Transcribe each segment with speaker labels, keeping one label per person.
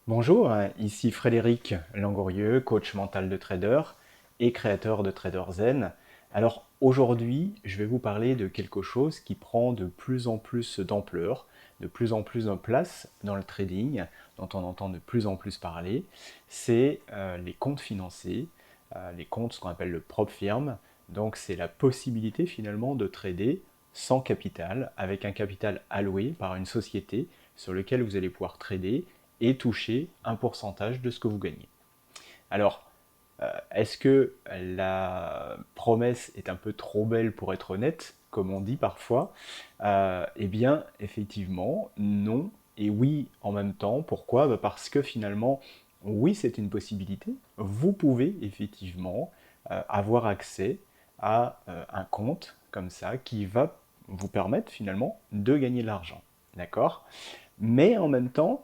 Speaker 1: Bonjour, ici Frédéric Langorieux, coach mental de trader et créateur de Trader Zen. Alors aujourd'hui, je vais vous parler de quelque chose qui prend de plus en plus d'ampleur, de plus en plus de place dans le trading, dont on entend de plus en plus parler. C'est les comptes financiers, les comptes, ce qu'on appelle le prop firm. Donc c'est la possibilité finalement de trader sans capital, avec un capital alloué par une société sur lequel vous allez pouvoir trader et toucher un pourcentage de ce que vous gagnez. Alors, est-ce que la promesse est un peu trop belle pour être honnête, comme on dit parfois? Eh bien, effectivement, non et oui en même temps. Pourquoi? Parce que finalement, oui, c'est une possibilité. Vous pouvez effectivement avoir accès à un compte comme ça qui va vous permettre finalement de gagner de l'argent. D'accord? Mais en même temps,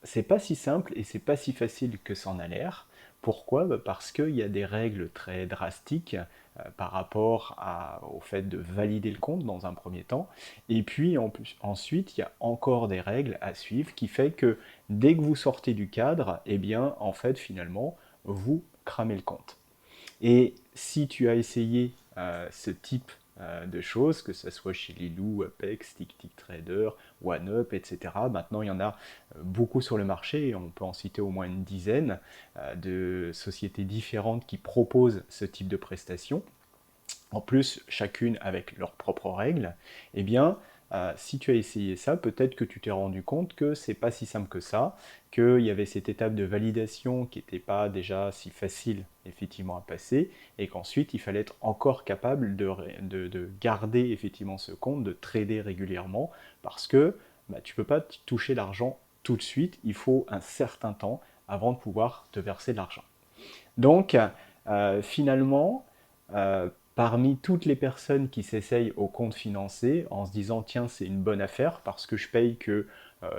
Speaker 1: c'est pas si simple et c'est pas si facile que ça en a l'air. Pourquoi? Parce qu'il y a des règles très drastiques par rapport au fait de valider le compte dans un premier temps. Et puis ensuite, il y a encore des règles à suivre qui fait que dès que vous sortez du cadre, eh bien, en fait, finalement, vous cramez le compte. Et si tu as essayé ce type de choses, que ce soit chez Lilou, Apex, TickTickTrader, OneUp, etc., maintenant il y en a beaucoup sur le marché, on peut en citer au moins une dizaine de sociétés différentes qui proposent ce type de prestations, en plus chacune avec leurs propres règles, eh bien, si tu as essayé ça, peut-être que tu t'es rendu compte que c'est pas si simple que ça, qu'il y avait cette étape de validation qui n'était pas déjà si facile effectivement à passer, et qu'ensuite il fallait être encore capable de garder effectivement ce compte, de trader régulièrement, parce que tu ne peux pas toucher l'argent tout de suite, il faut un certain temps avant de pouvoir te verser de l'argent. Donc, finalement, parmi toutes les personnes qui s'essayent au compte financé en se disant tiens c'est une bonne affaire parce que je paye que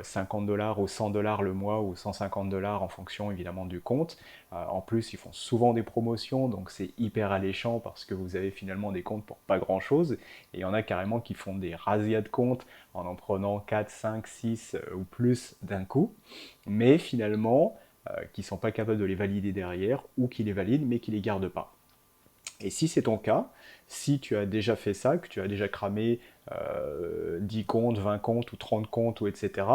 Speaker 1: 50 $ ou 100 $ le mois ou 150 $ en fonction évidemment du compte. En plus ils font souvent des promotions donc c'est hyper alléchant parce que vous avez finalement des comptes pour pas grand chose et il y en a carrément qui font des razzias de comptes en prenant 4, 5, 6 ou plus d'un coup. Mais finalement qui ne sont pas capables de les valider derrière ou qui les valident mais qui ne les gardent pas. Et si c'est ton cas, si tu as déjà fait ça, que tu as déjà cramé 10 comptes, 20 comptes ou 30 comptes ou etc.,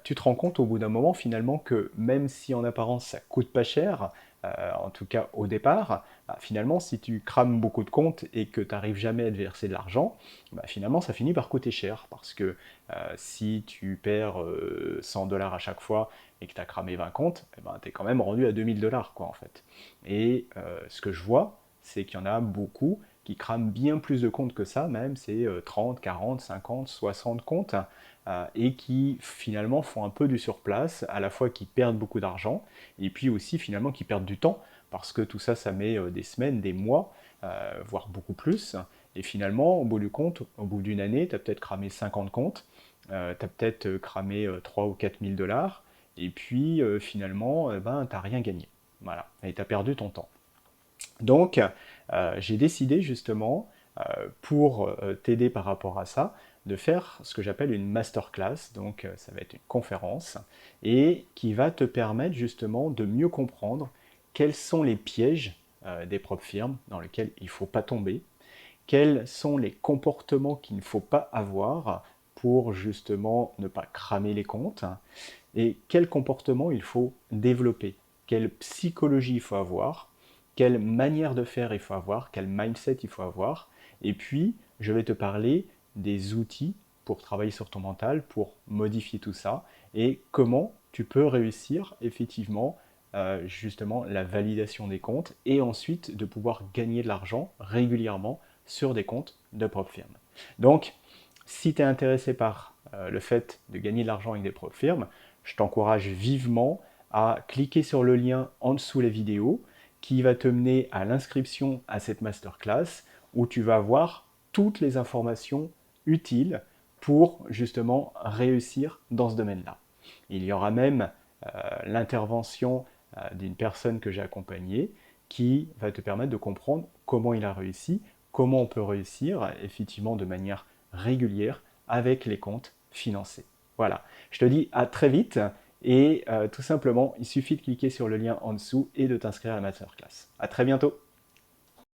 Speaker 1: tu te rends compte au bout d'un moment finalement que même si en apparence ça coûte pas cher, en tout cas au départ, finalement si tu crames beaucoup de comptes et que tu n'arrives jamais à te verser de l'argent, finalement ça finit par coûter cher parce que si tu perds 100 $ à chaque fois et que tu as cramé 20 comptes, tu es quand même rendu à 2000 $ quoi en fait. Et ce que je vois, c'est qu'il y en a beaucoup qui crament bien plus de comptes que ça, même c'est 30, 40, 50, 60 comptes, et qui finalement font un peu du surplace, à la fois qui perdent beaucoup d'argent, et puis aussi finalement qui perdent du temps, parce que tout ça, ça met des semaines, des mois, voire beaucoup plus, et finalement, au bout du compte, au bout d'une année, tu as peut-être cramé 50 comptes, tu as peut-être cramé 3 ou 4 000 $, et puis finalement, tu n'as rien gagné. Voilà, et tu as perdu ton temps. Donc, j'ai décidé justement, pour t'aider par rapport à ça, de faire ce que j'appelle une masterclass, donc ça va être une conférence, et qui va te permettre justement de mieux comprendre quels sont les pièges des propres firmes dans lesquels il ne faut pas tomber, quels sont les comportements qu'il ne faut pas avoir pour justement ne pas cramer les comptes, et quel comportement il faut développer, quelle psychologie il faut avoir, quelle manière de faire il faut avoir, quel mindset il faut avoir. Et puis, je vais te parler des outils pour travailler sur ton mental, pour modifier tout ça, et comment tu peux réussir effectivement justement la validation des comptes, et ensuite de pouvoir gagner de l'argent régulièrement sur des comptes de propre firme. Donc, si tu es intéressé par le fait de gagner de l'argent avec des propres firmes, je t'encourage vivement à cliquer sur le lien en dessous de la vidéo qui va te mener à l'inscription à cette masterclass où tu vas avoir toutes les informations utiles pour justement réussir dans ce domaine-là. Il y aura même l'intervention d'une personne que j'ai accompagnée qui va te permettre de comprendre comment il a réussi, comment on peut réussir effectivement de manière régulière avec les comptes financés. Voilà, je te dis à très vite Et tout simplement, il suffit de cliquer sur le lien en dessous et de t'inscrire à la masterclass. À très bientôt!